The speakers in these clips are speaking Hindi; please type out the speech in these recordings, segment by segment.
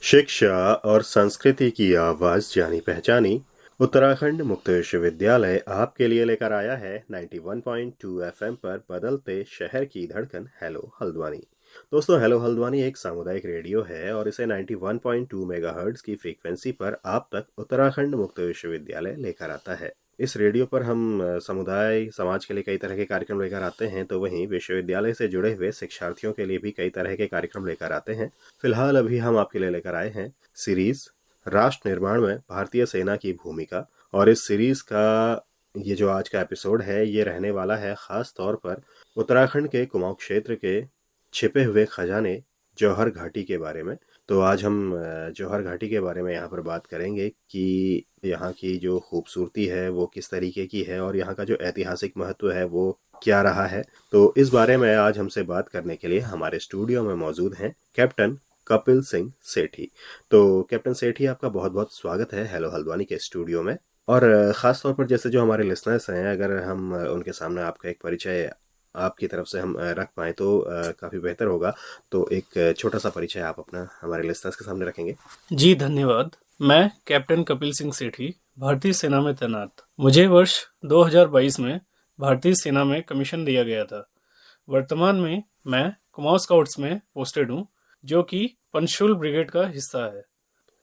शिक्षा और संस्कृति की आवाज जानी पहचानी उत्तराखंड मुक्त विश्वविद्यालय आपके लिए लेकर आया है 91.2 एफएम पर बदलते शहर की धड़कन हेलो हल्द्वानी। दोस्तों, हेलो हल्द्वानी एक सामुदायिक रेडियो है और इसे 91.2 मेगाहर्ट्ज की फ्रीक्वेंसी पर आप तक उत्तराखंड मुक्त विश्वविद्यालय लेकर आता है। इस रेडियो पर हम समुदाय समाज के लिए कई तरह के कार्यक्रम लेकर आते हैं, तो वहीं विश्वविद्यालय से जुड़े हुए शिक्षार्थियों के लिए भी कई तरह के कार्यक्रम लेकर आते हैं। फिलहाल अभी हम आपके लिए लेकर आए हैं सीरीज राष्ट्र निर्माण में भारतीय सेना की भूमिका। और इस सीरीज का ये जो आज का एपिसोड है ये रहने वाला है खास तौर पर उत्तराखंड के कुमाऊं क्षेत्र के छिपे हुए खजाने जौहर घाटी के बारे में। तो आज हम जौहर घाटी के बारे में यहाँ पर बात करेंगे कि यहाँ की जो खूबसूरती है वो किस तरीके की है और यहाँ का जो ऐतिहासिक महत्व है वो क्या रहा है। तो इस बारे में आज हमसे बात करने के लिए हमारे स्टूडियो में मौजूद हैं कैप्टन कपिल सिंह सेठी। तो कैप्टन सेठी, आपका बहुत बहुत स्वागत है हेलो हल्द्वानी के स्टूडियो में। और ख़ास तौर पर जैसे जो हमारे लिसनर्स हैं, अगर हम उनके सामने आपका एक परिचय आपकी तरफ से हम रख पाएँ तो काफ़ी बेहतर होगा। तो एक छोटा सा परिचय आप अपना हमारे लिसनर्स के सामने रखेंगे? जी धन्यवाद। मैं कैप्टन कपिल सिंह सेठी, भारतीय सेना में तैनात। मुझे वर्ष 2022 में भारतीय सेना में कमीशन दिया गया था। वर्तमान में मैं कुमाऊं स्काउट्स में पोस्टेड हूँ, जो कि पंचशूल ब्रिगेड का हिस्सा है।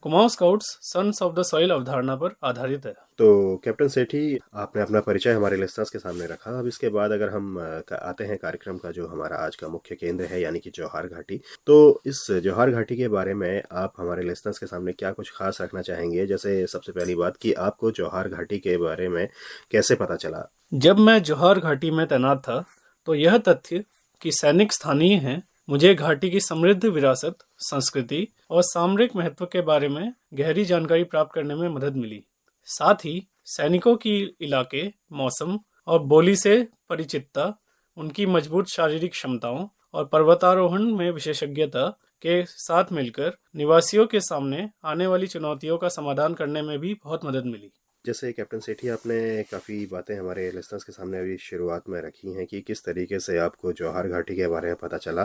Kumaon scouts sons of the soil अवधारणा पर आधारित है। तो कैप्टन सेठी, आपने अपना परिचय हमारे लिसनर्स के सामने रखा। अब इसके बाद अगर हम आते हैं कार्यक्रम का जो हमारा आज का मुख्य केंद्र है यानी कि जौहर घाटी। तो इस जौहर घाटी के बारे में आप हमारे लिसनर्स के सामने क्या कुछ खास रखना चाहेंगे? जैसे सबसे पहली बात कि आपको जौहर घाटी के बारे में कैसे पता चला? जब मैं जौहर घाटी में तैनात था तो यह तथ्य कि सैनिक स्थानीय हैं मुझे घाटी की समृद्ध विरासत, संस्कृति और सामरिक महत्व के बारे में गहरी जानकारी प्राप्त करने में मदद मिली। साथ ही सैनिकों की इलाके, मौसम और बोली से परिचितता, उनकी मजबूत शारीरिक क्षमताओं और पर्वतारोहण में विशेषज्ञता के साथ मिलकर निवासियों के सामने आने वाली चुनौतियों का समाधान करने में भी बहुत मदद मिली। जैसे कैप्टन सेठी, आपने काफ़ी बातें हमारे लिसनर्स के सामने अभी शुरुआत में रखी हैं कि किस तरीके से आपको जौहर घाटी के बारे में पता चला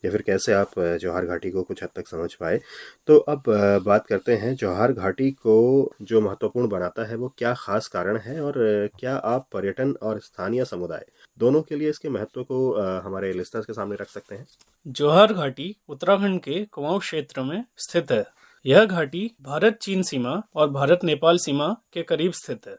या फिर कैसे आप जौहर घाटी को कुछ हद तक समझ पाए। तो अब बात करते हैं जौहर घाटी को जो महत्वपूर्ण बनाता है वो क्या खास कारण है, और क्या आप पर्यटन और स्थानीय समुदाय दोनों के लिए इसके महत्व को हमारे लिसनर्स के सामने रख सकते हैं? जौहर घाटी उत्तराखंड के कुमाऊं क्षेत्र में स्थित है। यह घाटी भारत चीन सीमा और भारत नेपाल सीमा के करीब स्थित है।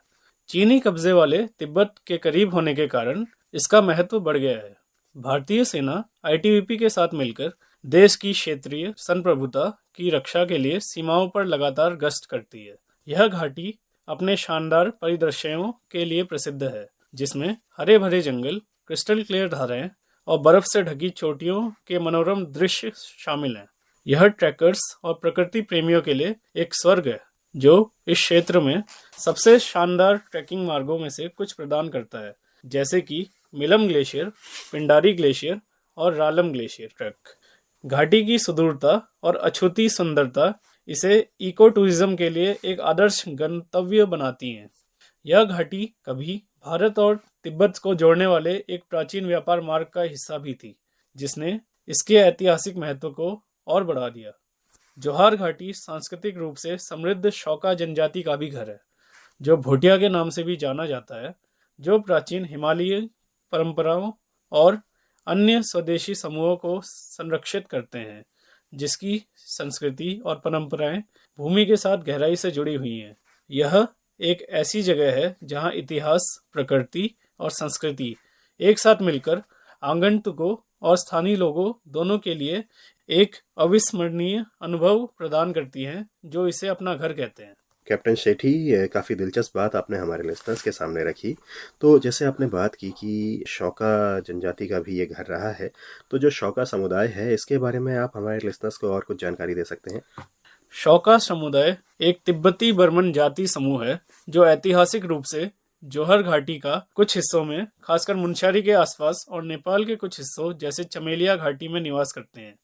चीनी कब्जे वाले तिब्बत के करीब होने के कारण इसका महत्व बढ़ गया है। भारतीय सेना आईटीबीपी के साथ मिलकर देश की क्षेत्रीय संप्रभुता की रक्षा के लिए सीमाओं पर लगातार गश्त करती है। यह घाटी अपने शानदार परिदृश्यों के लिए प्रसिद्ध है, जिसमें हरे भरे जंगल, क्रिस्टल क्लियर धाराएं और बर्फ से ढकी चोटियों के मनोरम दृश्य शामिल हैं। यह ट्रैकर्स और प्रकृति प्रेमियों के लिए एक स्वर्ग है, जो इस क्षेत्र में सबसे शानदार ट्रैकिंग मार्गों में से कुछ प्रदान करता है, जैसे कि मिलम ग्लेशियर, पिंडारी ग्लेशियर और रालम ग्लेशियर ट्रैक। घाटी की सुदूरता और अछूती सुंदरता इसे इको टूरिज्म के लिए एक आदर्श गंतव्य बनाती हैं। यह घाटी कभी भारत और तिब्बत को जोड़ने वाले एक प्राचीन व्यापार मार्ग का हिस्सा भी थी, जिसने इसके ऐतिहासिक महत्व को और बढ़ा दिया। जौहर घाटी सांस्कृतिक रूप से समृद्ध शौका जनजाति का भी घर है, जो भोटिया के नाम से भी जाना जाता है, जो प्राचीन हिमालयी परंपराओं और अन्य स्वदेशी समूहों को संरक्षित करते हैं, जिसकी संस्कृति और परंपराएं भूमि के साथ गहराई से जुड़ी हुई हैं। यह एक ऐसी जगह है जहां इतिहास, प्रकृति और संस्कृति एक साथ मिलकर आगंतुकों और स्थानीय लोगों दोनों के लिए एक अविस्मरणीय अनुभव प्रदान करती हैं, जो इसे अपना घर कहते हैं। कैप्टन सेठी, काफ़ी दिलचस्प बात आपने हमारे लिसनर्स के सामने रखी। तो जैसे आपने बात की कि शौका जनजाति का भी ये घर रहा है, तो जो शौका समुदाय है इसके बारे में आप हमारे लिसनर्स को और कुछ जानकारी दे सकते हैं? शौका समुदाय एक तिब्बती बर्मन जाति समूह है, जो ऐतिहासिक रूप से जौहर घाटी का कुछ हिस्सों में, खासकर मुनस्यारी के आसपास और नेपाल के कुछ हिस्सों जैसे चमेलिया घाटी में निवास करते हैं।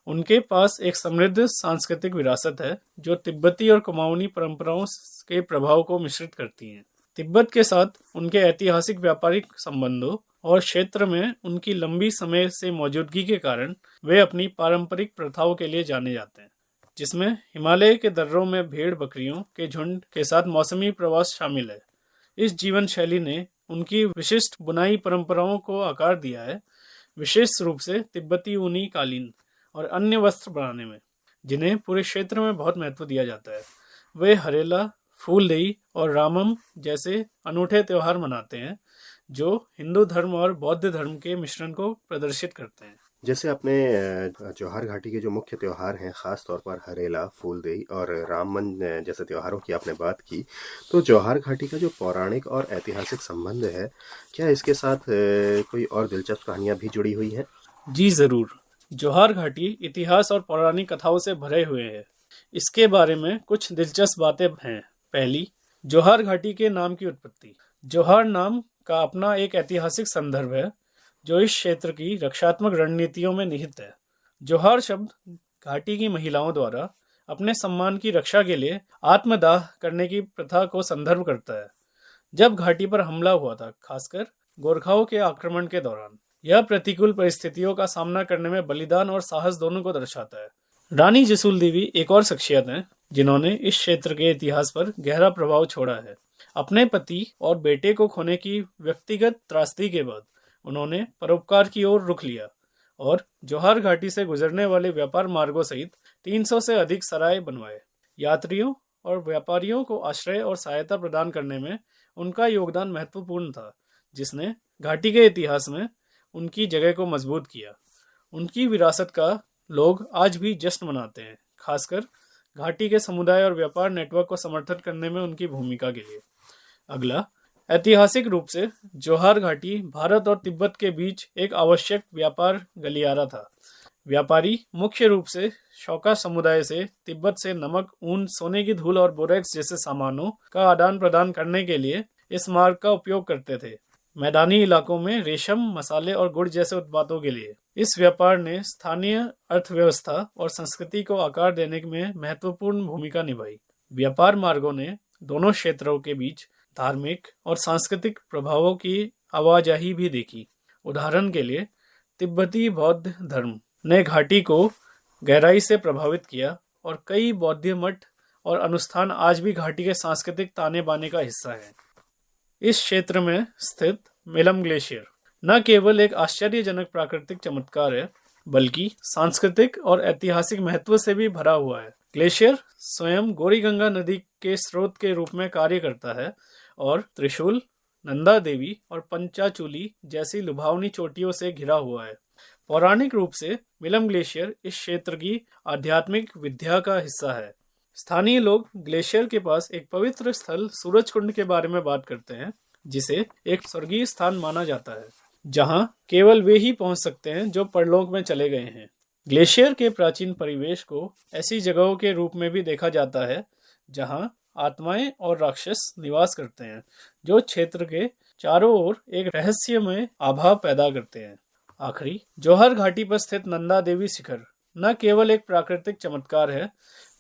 उनके पास एक समृद्ध सांस्कृतिक विरासत है, जो तिब्बती और कुमाऊनी परंपराओं के प्रभाव को मिश्रित करती है। तिब्बत के साथ उनके ऐतिहासिक व्यापारिक संबंधों और क्षेत्र में उनकी लंबी समय से मौजूदगी के कारण वे अपनी पारंपरिक प्रथाओं के लिए जाने जाते हैं। जिसमें हिमालय के दर्रों में भेड़ बकरियों के झुंड के साथ मौसमी प्रवास शामिल है। इस जीवन शैली ने उनकी विशिष्ट बुनाई परंपराओं को आकार दिया है, विशेष रूप से तिब्बती ऊनी कालीन और अन्य वस्त्र बनाने में, जिन्हें पूरे क्षेत्र में बहुत महत्व दिया जाता है। वे हरेला, फूलदेई और रामम जैसे अनूठे त्योहार मनाते हैं, जो हिंदू धर्म और बौद्ध धर्म के मिश्रण को प्रदर्शित करते हैं। जैसे आपने जौहर घाटी के जो मुख्य त्योहार हैं, ख़ास तौर पर हरेला, फूलदेई और राममन जैसे त्योहारों की आपने बात की, तो जौहर घाटी का जो पौराणिक और ऐतिहासिक संबंध है, क्या इसके साथ कोई और दिलचस्प कहानियाँ भी जुड़ी हुई हैं? जी जरूर। जौहर घाटी इतिहास और पौराणिक कथाओं से भरे हुए हैं। इसके बारे में कुछ दिलचस्प बातें हैं। पहली, जौहर घाटी के नाम की उत्पत्ति। जौहर नाम का अपना एक ऐतिहासिक संदर्भ है, जो इस क्षेत्र की रक्षात्मक रणनीतियों में निहित है। जौहर शब्द घाटी की महिलाओं द्वारा अपने सम्मान की रक्षा के लिए आत्मदाह करने की प्रथा को संदर्भ करता है, जब घाटी पर हमला हुआ था, खासकर गोरखाओं के आक्रमण के दौरान। यह प्रतिकूल परिस्थितियों का सामना करने में बलिदान और साहस दोनों को दर्शाता है। रानी जसूल देवी एक और शख्सियत हैं, जिन्होंने इस क्षेत्र के इतिहास पर गहरा प्रभाव छोड़ा है। अपने पति और बेटे को खोने की व्यक्तिगत त्रासदी के बाद उन्होंने परोपकार की ओर रुख लिया और जौहर घाटी से गुजरने वाले व्यापार मार्गों सहित 300 से अधिक सराय बनवाए। यात्रियों और व्यापारियों को आश्रय और सहायता प्रदान करने में उनका योगदान महत्वपूर्ण था, जिसने घाटी के इतिहास में उनकी जगह को मजबूत किया। उनकी विरासत का लोग आज भी जश्न मनाते हैं, खासकर घाटी के समुदाय और व्यापार नेटवर्क को समर्थन करने में उनकी भूमिका के लिए। अगला, ऐतिहासिक रूप से जौहर घाटी भारत और तिब्बत के बीच एक आवश्यक व्यापार गलियारा था। व्यापारी मुख्य रूप से शौका समुदाय से तिब्बत से नमक, ऊन, सोने की धूल और बोरेक्स जैसे सामानों का आदान प्रदान करने के लिए इस मार्ग का उपयोग करते थे। मैदानी इलाकों में रेशम, मसाले और गुड़ जैसे उत्पादों के लिए इस व्यापार ने स्थानीय अर्थव्यवस्था और संस्कृति को आकार देने में महत्वपूर्ण भूमिका निभाई। व्यापार मार्गों ने दोनों क्षेत्रों के बीच धार्मिक और सांस्कृतिक प्रभावों की आवाजाही भी देखी। उदाहरण के लिए, तिब्बती बौद्ध धर्म ने घाटी को गहराई से प्रभावित किया और कई बौद्ध मठ और अनुष्ठान आज भी घाटी के सांस्कृतिक ताने बाने का हिस्सा हैं। इस क्षेत्र में स्थित मिलम ग्लेशियर न केवल एक आश्चर्यजनक प्राकृतिक चमत्कार है, बल्कि सांस्कृतिक और ऐतिहासिक महत्व से भी भरा हुआ है। ग्लेशियर स्वयं गौरीगंगा नदी के स्रोत के रूप में कार्य करता है और त्रिशूल, नंदा देवी और पंचाचूली जैसी लुभावनी चोटियों से घिरा हुआ है। पौराणिक रूप से मिलम ग्लेशियर इस क्षेत्र की आध्यात्मिक विद्या का हिस्सा है। स्थानीय लोग ग्लेशियर के पास एक पवित्र स्थल सूरज कुंड के बारे में बात करते हैं, जिसे एक स्वर्गीय स्थान माना जाता है, जहां केवल वे ही पहुंच सकते हैं जो परलोक में चले गए हैं। ग्लेशियर के प्राचीन परिवेश को ऐसी जगहों के रूप में भी देखा जाता है जहां आत्माएं और राक्षस निवास करते हैं, जो क्षेत्र के चारों ओर एक रहस्यमय आभा पैदा करते हैं। आखिरी, जौहर घाटी पर स्थित नंदा देवी शिखर न केवल एक प्राकृतिक चमत्कार है,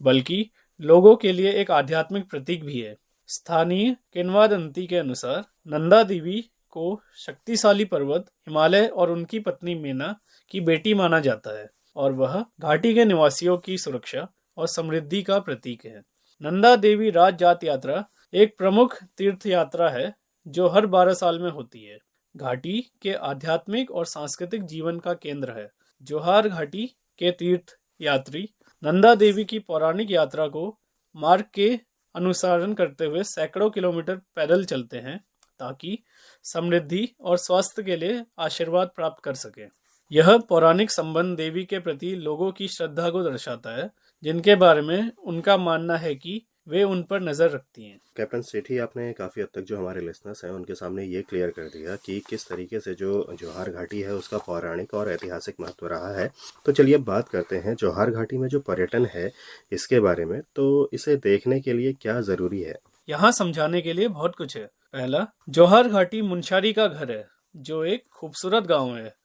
बल्कि लोगों के लिए एक आध्यात्मिक प्रतीक भी है। स्थानीय किंवदंती के अनुसार नंदा देवी को शक्तिशाली पर्वत, हिमालय और उनकी पत्नी मेना की बेटी माना जाता है और वह घाटी के निवासियों की सुरक्षा और समृद्धि का प्रतीक है। नंदा देवी राज जात यात्रा एक प्रमुख तीर्थ यात्रा है जो हर 12 साल में होती है। घाटी के आध्यात्मिक और सांस्कृतिक जीवन का केंद्र है। जौहर घाटी के तीर्थ यात्री नंदा देवी की पौराणिक यात्रा को मार्ग के अनुसरण करते हुए सैकड़ों किलोमीटर पैदल चलते हैं, ताकि समृद्धि और स्वास्थ्य के लिए आशीर्वाद प्राप्त कर सके। यह पौराणिक संबंध देवी के प्रति लोगों की श्रद्धा को दर्शाता है, जिनके बारे में उनका मानना है कि वे उन पर नजर रखती हैं। कैप्टन सेठी, आपने काफ़ी हद तक जो हमारे लिसनर्स हैं उनके सामने ये क्लियर कर दिया कि किस तरीके से जो जौहर घाटी है उसका पौराणिक और ऐतिहासिक महत्व रहा है। तो चलिए अब बात करते हैं जौहर घाटी में जो पर्यटन है इसके बारे में। तो इसे देखने के लिए क्या ज़रूरी है? यहाँ समझाने के लिए बहुत कुछ है। पहला, जौहर घाटी मुंशारी का घर है, जो एक खूबसूरत गांव है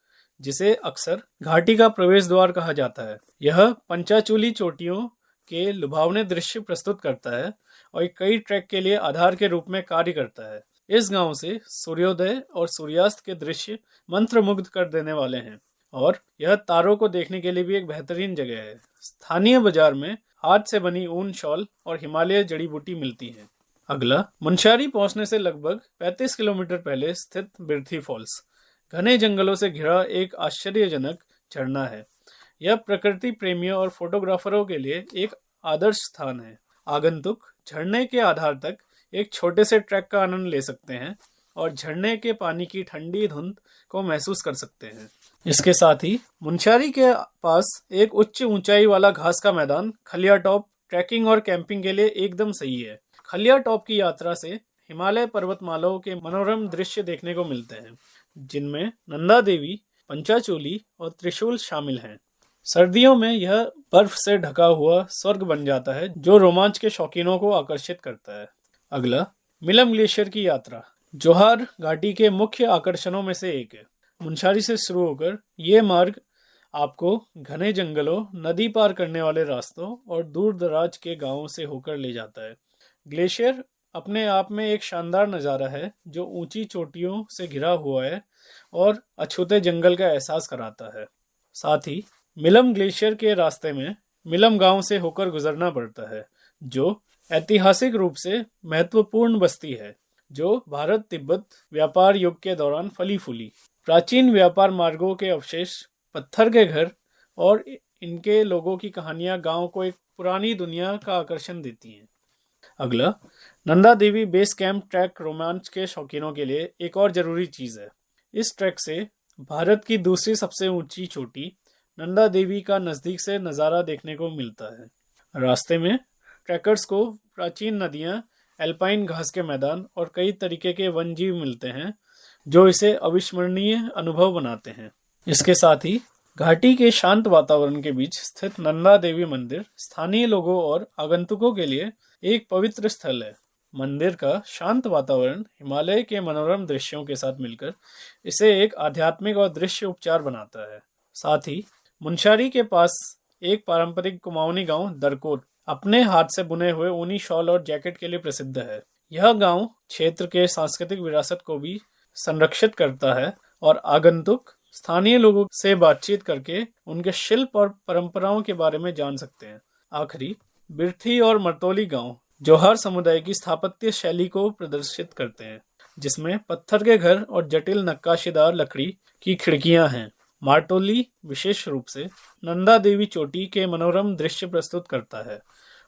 जिसे अक्सर घाटी का प्रवेश द्वार कहा जाता है। यह पंचाचूली चोटियों के लुभावने दृश्य प्रस्तुत करता है और कई ट्रैक के लिए आधार के रूप में कार्य करता है। इस गांव से सूर्योदय और सूर्यास्त के दृश्य मंत्रमुग्ध कर देने वाले हैं और यह तारों को देखने के लिए भी एक बेहतरीन जगह है। स्थानीय बाजार में हाथ से बनी ऊन शॉल और हिमालय जड़ी बूटी मिलती है। अगला, मुनस्यारी पहुंचने से लगभग 35 किलोमीटर पहले स्थित बिरथी फॉल्स घने जंगलों से घिरा एक आश्चर्यजनक झरना है। यह प्रकृति प्रेमियों और फोटोग्राफरों के लिए एक आदर्श स्थान है। आगंतुक झरने के आधार तक एक छोटे से ट्रैक का आनंद ले सकते हैं और झरने के पानी की ठंडी धुंध को महसूस कर सकते हैं। इसके साथ ही मुनस्यारी के पास एक उच्च ऊंचाई वाला घास का मैदान खलिया टॉप ट्रैकिंग और कैंपिंग के लिए एकदम सही है। खलिया टॉप की यात्रा से हिमालय पर्वतमालाओं के मनोरम दृश्य देखने को मिलते हैं, जिनमें नंदा देवी, पंचाचूली और त्रिशूल शामिल हैं। सर्दियों में यह बर्फ से ढका हुआ स्वर्ग बन जाता है, जो रोमांच के शौकीनों को आकर्षित करता है। अगला, मिलम ग्लेशियर की यात्रा जोहार घाटी के मुख्य आकर्षणों में से एक है। मुनस्यारी से शुरू होकर ये मार्ग आपको घने जंगलों, नदी पार करने वाले रास्तों और दूर दराज के गांवों से होकर ले जाता है। ग्लेशियर अपने आप में एक शानदार नज़ारा है, जो ऊंची चोटियों से घिरा हुआ है और अछूते जंगल का एहसास कराता है। साथ ही मिलम ग्लेशियर के रास्ते में मिलम गांव से होकर गुजरना पड़ता है, जो ऐतिहासिक रूप से महत्वपूर्ण बस्ती है, जो भारत तिब्बत व्यापार युग के दौरान फली फूली। प्राचीन व्यापार मार्गों के अवशेष, पत्थर के घर और इनके लोगों की कहानियां गांव को एक पुरानी दुनिया का आकर्षण देती हैं। अगला, Nanda Devi base camp track रोमांच के शौकीनों के लिए एक और जरूरी चीज है। इस ट्रैक से भारत की दूसरी सबसे ऊंची चोटी नंदा देवी का नजदीक से नज़ारा देखने को मिलता है। रास्ते में ट्रैकर्स को प्राचीन नदियां, एल्पाइन घास के मैदान और कई तरीके के वन्यजीव मिलते हैं, जो इसे अविस्मरणीय अनुभव बनाते हैं। इसके साथ ही घाटी के शांत वातावरण के बीच स्थित नंदा देवी मंदिर स्थानीय लोगों और आगंतुकों के लिए एक पवित्र स्थल है। मंदिर का शांत वातावरण हिमालय के मनोरम दृश्यों के साथ मिलकर इसे एक आध्यात्मिक और दृश्य उपचार बनाता है। साथ ही मुनस्यारी के पास एक पारंपरिक कुमाऊनी गांव दरकोट अपने हाथ से बुने हुए ऊनी शॉल और जैकेट के लिए प्रसिद्ध है। यह गांव क्षेत्र के सांस्कृतिक विरासत को भी संरक्षित करता है और आगंतुक स्थानीय लोगों से बातचीत करके उनके शिल्प और परंपराओं के बारे में जान सकते हैं। आखिरी, बिरथी और मरतोली गांव जोहार समुदाय की स्थापत्य शैली को प्रदर्शित करते हैं, जिसमें पत्थर के घर और जटिल नक्काशीदार लकड़ी की खिड़कियां हैं। मार्टोली विशेष रूप से नंदा देवी चोटी के मनोरम दृश्य प्रस्तुत करता है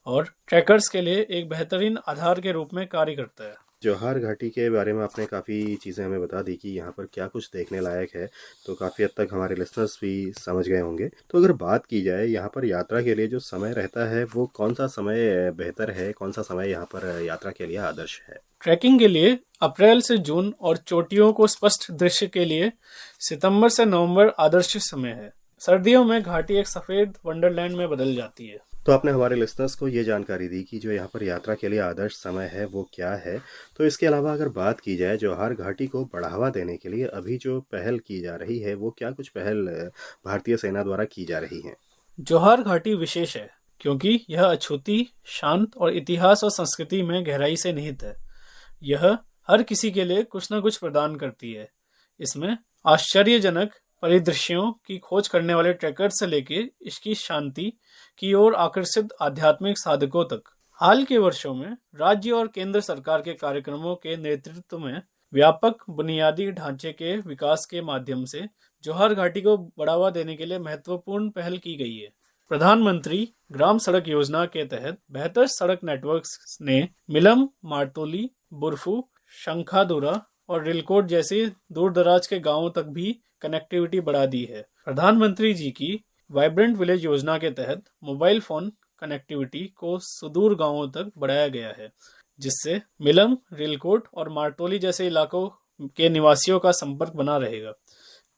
और ट्रैकर्स के लिए एक बेहतरीन आधार के रूप में कार्य करता है। जौहार घाटी के बारे में आपने काफ़ी चीज़ें हमें बता दी कि यहाँ पर क्या कुछ देखने लायक है, तो काफ़ी हद तक हमारे लिसनर्स भी समझ गए होंगे। तो अगर बात की जाए यहाँ पर यात्रा के लिए जो समय रहता है, वो कौन सा समय बेहतर है, कौन सा समय यहाँ पर यात्रा के लिए आदर्श है? ट्रैकिंग के लिए अप्रैल से जून और चोटियों को स्पष्ट दृश्य के लिए सितंबर से नवंबर आदर्श समय है। सर्दियों में घाटी एक सफ़ेद वंडरलैंड में बदल जाती है। तो आपने हमारे लिसनर्स को ये जानकारी दी कि जो यहाँ पर यात्रा के लिए आदर्श समय है वो क्या है। तो इसके अलावा अगर बात की जाए जौहार घाटी को बढ़ावा देने के लिए अभी जो पहल की जा रही है, वो क्या कुछ पहल भारतीय सेना द्वारा की जा रही है? जौहार घाटी विशेष है क्योंकि यह अछूती, शांत और इतिहास और संस्कृति में गहराई से निहित है। यह हर किसी के लिए कुछ न कुछ प्रदान करती है। इसमें आश्चर्यजनक परिदृश्यों की खोज करने वाले ट्रैकर से लेके इसकी शांति की ओर आकर्षित आध्यात्मिक साधकों तक। हाल के वर्षों में राज्य और केंद्र सरकार के कार्यक्रमों के नेतृत्व में व्यापक बुनियादी ढांचे के विकास के माध्यम से जौहार घाटी को बढ़ावा देने के लिए महत्वपूर्ण पहल की गई है। प्रधानमंत्री ग्राम सड़क योजना के तहत बेहतर सड़क नेटवर्क ने मिलम, मार्तोली, बुरफू, शंखादुरा और रिलकोट जैसे दूर दराज के गांवों तक भी कनेक्टिविटी बढ़ा दी है। प्रधानमंत्री जी की वाइब्रेंट विलेज योजना के तहत मोबाइल फोन कनेक्टिविटी को सुदूर गांवों तक बढ़ाया गया है, जिससे मिलम, रिलकोट और मार्टोली जैसे इलाकों के निवासियों का संपर्क बना रहेगा।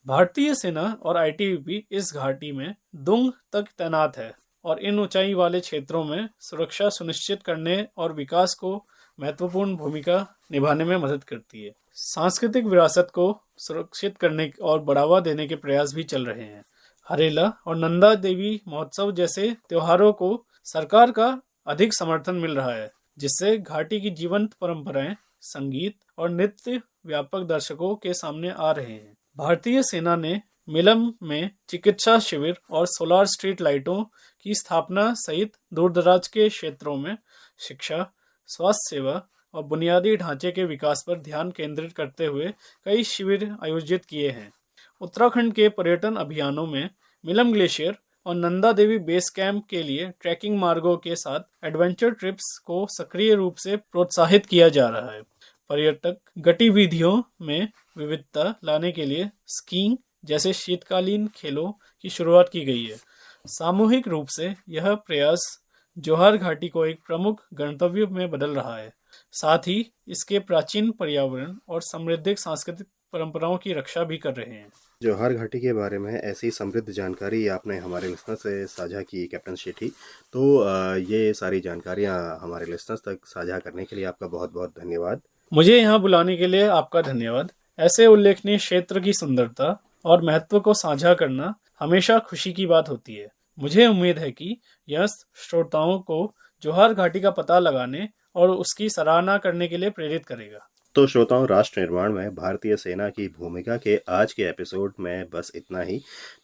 भारतीय सेना और आईटीबीपी इस घाटी में दुंग तक तैनात है और इन ऊंचाई वाले क्षेत्रों में सुरक्षा सुनिश्चित करने और विकास को महत्वपूर्ण भूमिका निभाने में मदद करती है। सांस्कृतिक विरासत को सुरक्षित करने और बढ़ावा देने के प्रयास भी चल रहे हैं। हरेला और नंदा देवी महोत्सव जैसे त्योहारों को सरकार का अधिक समर्थन मिल रहा है, जिससे घाटी की जीवंत परंपराएं, संगीत और नृत्य व्यापक दर्शकों के सामने आ रहे हैं। भारतीय सेना ने मिलम में चिकित्सा शिविर और सोलर स्ट्रीट लाइटों की स्थापना सहित दूरदराज के क्षेत्रों में शिक्षा, स्वास्थ्य सेवा और बुनियादी ढांचे के विकास पर ध्यान केंद्रित करते हुए कई शिविर आयोजित किए हैं। उत्तराखंड के पर्यटन अभियानों में मिलम ग्लेशियर और नंदा देवी बेस कैंप के लिए ट्रैकिंग मार्गों के साथ एडवेंचर ट्रिप्स को सक्रिय रूप से प्रोत्साहित किया जा रहा है। पर्यटक गतिविधियों में विविधता लाने के लिए स्कीइंग जैसे शीतकालीन खेलों की शुरुआत की गई है। सामूहिक रूप से यह प्रयास जोहार घाटी को एक प्रमुख गंतव्य में बदल रहा है, साथ ही इसके प्राचीन पर्यावरण और समृद्ध सांस्कृतिक परंपराओं की रक्षा भी कर रहे हैं। जौहर घाटी के बारे में ऐसी समृद्ध जानकारी आपने हमारे लिसनर से साझा की कैप्टन शेठी। तो ये सारी जानकारियाँ हमारे लिसनर्स तक साझा करने के लिए आपका बहुत बहुत धन्यवाद। मुझे यहाँ बुलाने के लिए आपका धन्यवाद। ऐसे उल्लेखनीय क्षेत्र की सुंदरता और महत्व को साझा करना हमेशा खुशी की बात होती है। मुझे उम्मीद है कि यह श्रोताओं को जोहार घाटी का पता लगाने और उसकी सराहना करने के लिए प्रेरित करेगा। तो श्रोताओं, राष्ट्र निर्माण में भारतीय सेना की भूमिका के आज के एपिसोड में बस इतना ही।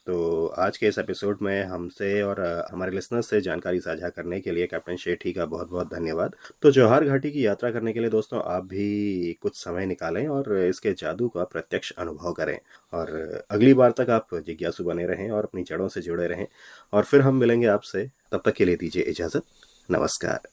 तो आज के इस एपिसोड में हमसे और हमारे लिसनर्स से जानकारी साझा करने के लिए कैप्टन शेठी का बहुत बहुत धन्यवाद। तो जौहर घाटी की यात्रा करने के लिए दोस्तों आप भी कुछ समय निकालें और इसके जादू का प्रत्यक्ष अनुभव करें। और अगली बार तक आप जिज्ञासु बने रहें और अपनी जड़ों से जुड़े रहें। और फिर हम मिलेंगे आपसे, तब तक के लिए दीजिए इजाज़त। नमस्कार।